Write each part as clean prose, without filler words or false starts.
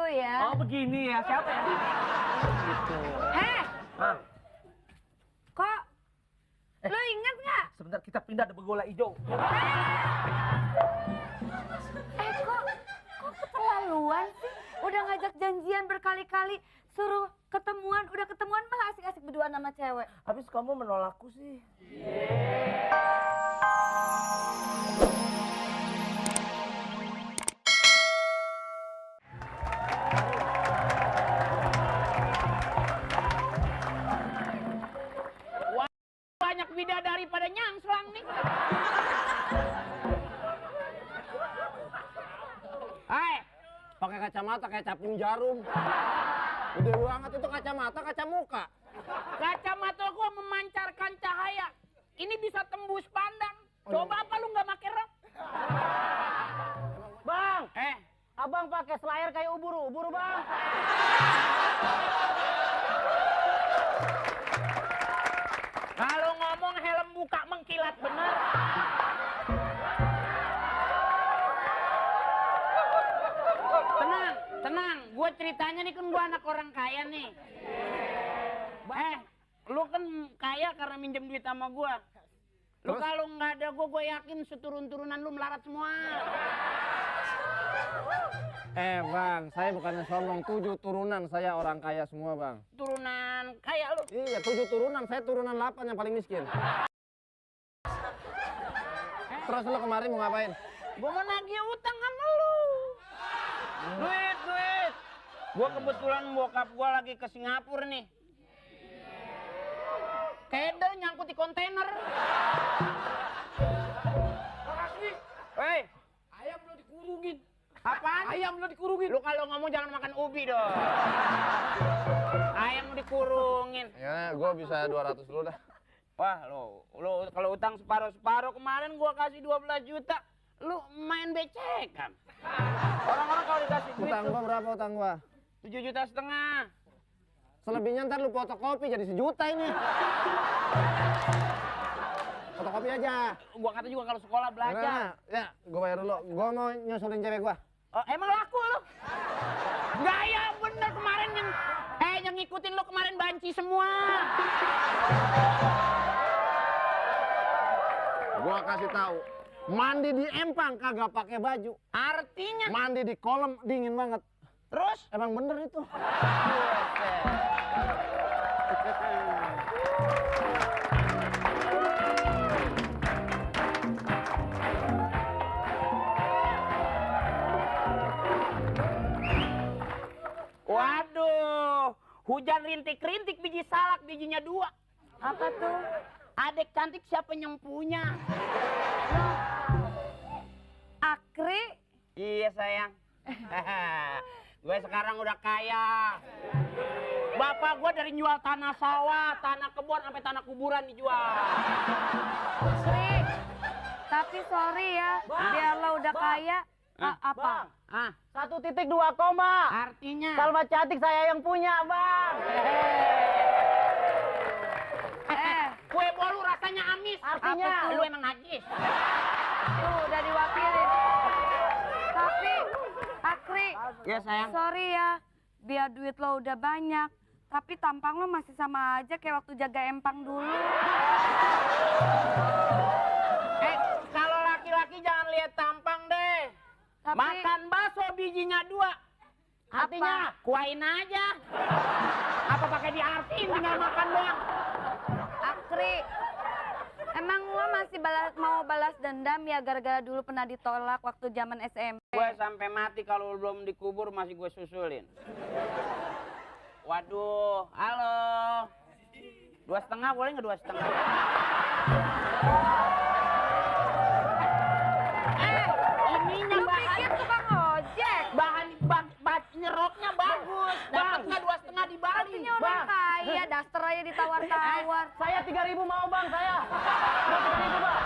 ya. Oh begini ya, siapa ya? Gitu. Heh, Hah? kok lo inget nggak? Sebentar kita pindah ada begola hijau. Kok keterlaluan sih? Udah ngajak janjian berkali-kali, suruh ketemuan, udah ketemuan malah asik-asik berdua sama cewek. Habis kamu menolakku sih. Banyak bidadari pada nyangslang nih. Hai, pakai kacamata kayak capung jarum. Udah banget itu kacamata, kaca muka. Kacamata gua memancarkan cahaya. Ini bisa tembus pandang. Coba apa lu nggak pakai rok? Bang, abang pakai selayar kayak ubur-ubur, Bang. Kalau ngomong helm buka mengkilat bener. Tenang. Gua ceritanya nih kan gua anak orang kaya nih. Lu kan kaya karena minjem duit sama gua. Lu kalau nggak ada gua yakin seturun-turunan lu melarat semua. Bang, saya bukannya sombong, 7 turunan saya orang kaya semua, Bang. Turunan kaya lu. Iya, 7 turunan, saya turunan 8 yang paling miskin. Terus lu kemarin mau ngapain? Gua mau nagih utang sama lu. Duit. Gua kebetulan bokap gua lagi ke Singapura nih. Kedel nyangkut di kontainer. Hei, Ayam lo dikurungin. apaan? Ayam lo dikurungin. Lu kalau ngomong jangan makan ubi dong. Ayam dikurungin. Ya, gua bisa 200 dulu dah. Wah, lu kalau utang separuh kemarin gua kasih 12 juta. Lu main becekan. Orang-orang kalau dikasih duit Utang gua berapa utang gua? 7,5 juta. Selebihnya ntar lu fotokopi jadi 1 juta ini. Fotokopi aja. Gua kata juga kalau sekolah belajar. Nah, ya, gua bayar dulu. Gua mau nyusulin cewek gua. Oh, emang laku lu? Gaya bener kemarin yang ngikutin lu kemarin banci semua. Gua kasih tahu. Mandi di empang kagak pakai baju. Artinya Mandi di kolam dingin banget. terus Emang bener itu. waduh, hujan rintik-rintik biji salak bijinya 2. Apa tuh? Adek cantik siapa yang punya? Akri? Iya sayang. Gue sekarang udah kaya. Bapak gue dari jual tanah sawah, tanah kebun sampai tanah kuburan dijual. Akri. Tapi sorry ya, biar lo udah kaya, apa? Ah, 1,2 koma. artinya Salma cantik saya yang punya, Bang. kue bolu rasanya amis. Artinya? Apa tuh? Lu emang najis. Tuh, udah diwakilin. Tapi, Akri, Ya sayang. sorry ya, biar duit lo udah banyak, tapi tampang lo masih sama aja kayak waktu jaga empang dulu. Kalau laki-laki jangan lihat tampang deh. Tapi, Makan bakso bijinya 2. Artinya kuain aja. Apa pakai diartiin tinggal makan doang. Akri, emang lo masih mau balas dendam ya gara-gara dulu pernah ditolak waktu zaman SMP? Gue sampai mati kalau belum dikubur masih gue susulin. Waduh, halo. 2,5 boleh nggak 2,5? Ininya Lo bahan, pikir tukang ojek? nyeroknya bagus. Dapat nggak 2,5 di Bali? Artinya orang kaya, daster aja ditawar-tawar. Saya 3.000 mau, Bang, saya. Udah 3.000, Bang.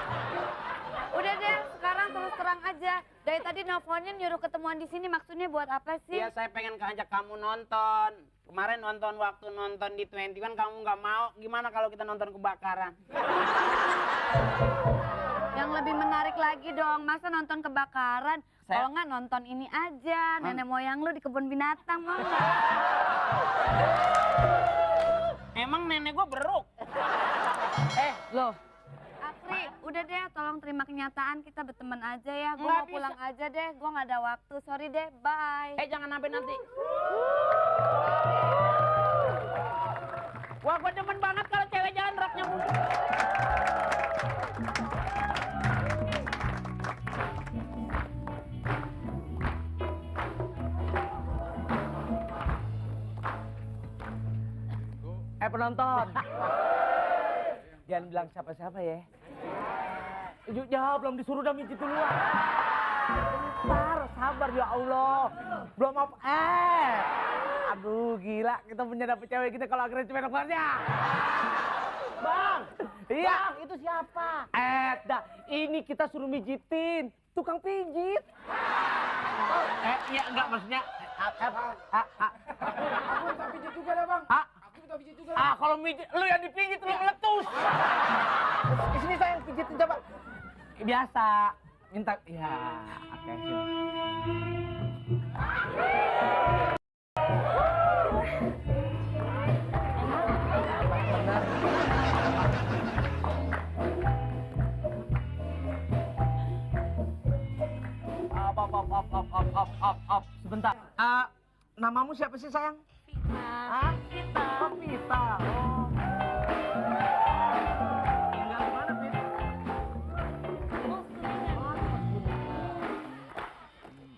Udah deh, sekarang terus terang aja. Dari tadi nelfonnya nyuruh ketemuan di sini, maksudnya buat apa sih? Iya, saya pengen ngajak kamu nonton. Kemarin waktu nonton di 21 kamu nggak mau. Gimana kalau kita nonton kebakaran? Yang lebih menarik lagi dong, masa nonton kebakaran? Kalau nggak nonton ini aja, nenek moyang lu di kebun binatang, mau nggak? Emang nenek gua beruk. Loh. Apri, udah deh, tolong terima kenyataan, kita berteman aja ya. Gue Nggak mau pulang aja deh, gue nggak ada waktu. Sorry deh, bye. Jangan sampai nanti. Wah, gua demen banget kalau cewek jalan raknya mundur. Penonton. Jangan bilang siapa-siapa ya. Jawab, belum disuruh udah mijit duluan. Bentar, sabar ya Allah. Belum apa. Aduh gila, kita punya dapet cewek kita kalau akhirnya cewek dokternya. Bang, iya. Bang, itu siapa? Dah, ini kita suruh mijitin. Tukang pijit. Iya enggak maksudnya. Aku minta pijit juga deh, Bang. Aku minta pijit juga. Kalau mijit, lu yang dipijit, lu meletus. Di sini saya yang pijitin coba. Biasa, minta, ya, oke sini. Op. Sebentar. Namamu siapa sih sayang? Pita. Pita. Oh, Pita. Oh. Tinggal di mana, Pita?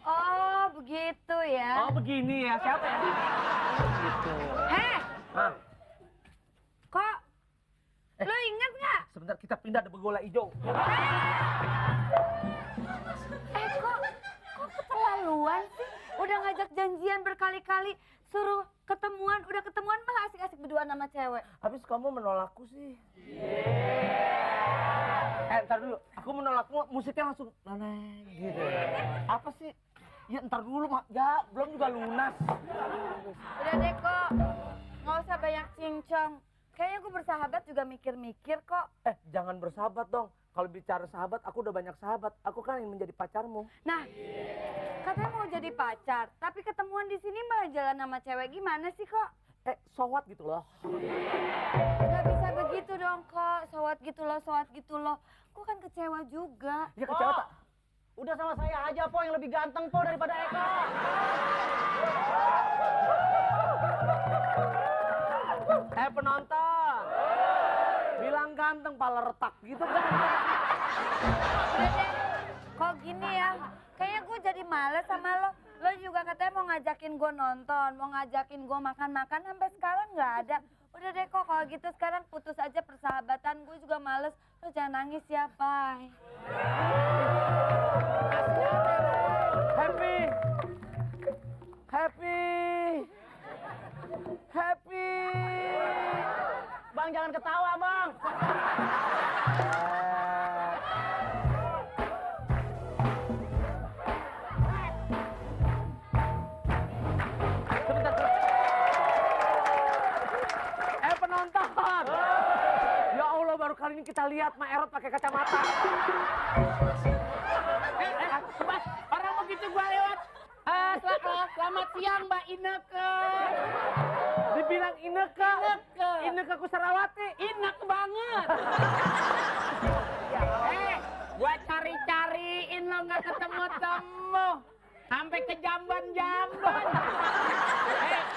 Oh, begitu ya. Oh, begini ya. Siapa ya? Gitu. Heh, Hah? kok lu inget nggak? Sebentar, kita pindah ada begola hijau. Kok keterlaluan sih? Udah ngajak janjian berkali-kali, suruh ketemuan, udah ketemuan malah asik-asik berdua sama cewek. Habis kamu menolakku sih. Ntar dulu. Aku menolakmu, musiknya langsung neneng gitu. Apa sih? Ya ntar dulu, ya belum juga lunas. Udah deh kok, nggak usah banyak cincong. Kayaknya gue bersahabat juga mikir-mikir kok. Jangan bersahabat dong. Kalau bicara sahabat, aku udah banyak sahabat. Aku kan yang menjadi pacarmu. Nah, katanya mau jadi pacar, tapi ketemuan di sini malah jalan sama cewek, gimana sih kok? Sowat gitu loh. Gak bisa begitu dong kok, sowat gitu loh. Gue kan kecewa juga. Ya kecewa tak? Udah sama saya aja, Po, yang lebih ganteng, Po, daripada Eka. Penonton. Bilang ganteng, pala retak gitu kan. Udah deh, kok gini ya, kayaknya gue jadi males sama lo. Lo juga katanya mau ngajakin gue nonton, mau ngajakin gue makan-makan, sampai sekarang nggak ada. Udah deh kok, kalau gitu sekarang putus aja persahabatan, gue juga males. Lo jangan nangis ya, bye. Happy. Bang, jangan ketawa, Bang. Sebentar. Penonton. Ya Allah, baru kali ini kita lihat Mak Erot pakai kacamata. Bas, orang begitu gua lewat. Selamat siang, Mbak Ineke. Dibilang Ineke. Ineke Kusarawati. Inek banget. Gua cari-cariin lo nggak ketemu-temu. Sampai ke jamban-jamban.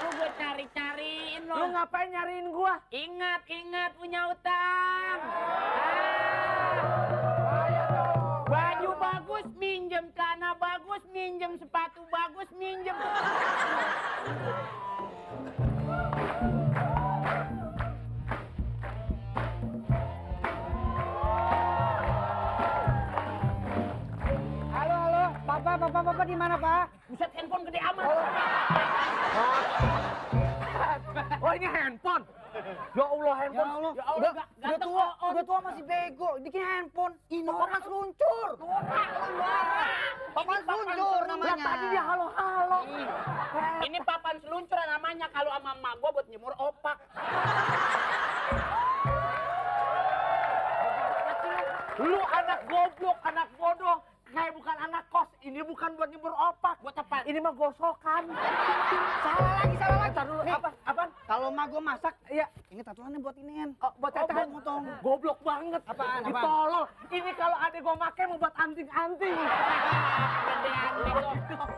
Lu gua cari-cariin lo. Lu ngapain nyariin gua? Ingat punya utang. Baju bagus minjem, celana bagus minjem, sepatu bagus minjem. Halo, Bapak di mana, Pak? Buset, handphone gede amat. Oh, ini handphone. Ya Allah, handphone. Ya Allah, ganteng. Udah tua masih bego, bikin handphone. Papan seluncur. Papan seluncur namanya. Lah, tadi dia halo-halo. Ini papan seluncur namanya, kalau sama emak gua buat jemur opak. Lu anak goblok, anak bodoh. Kayak bukan anak kos, ini bukan buat nyebur opak. Buat apa? Ini mah gosokan. Salah lagi. Ntar dulu, Nih, apaan? Kalau emak gue masak, Iya. ini tatuannya buat inian. Oh, buat cacahan. motong. Goblok banget. Apaan? Ditolol. Ini kalau adek gua make mau buat anting-anting. Gede-gede goblok.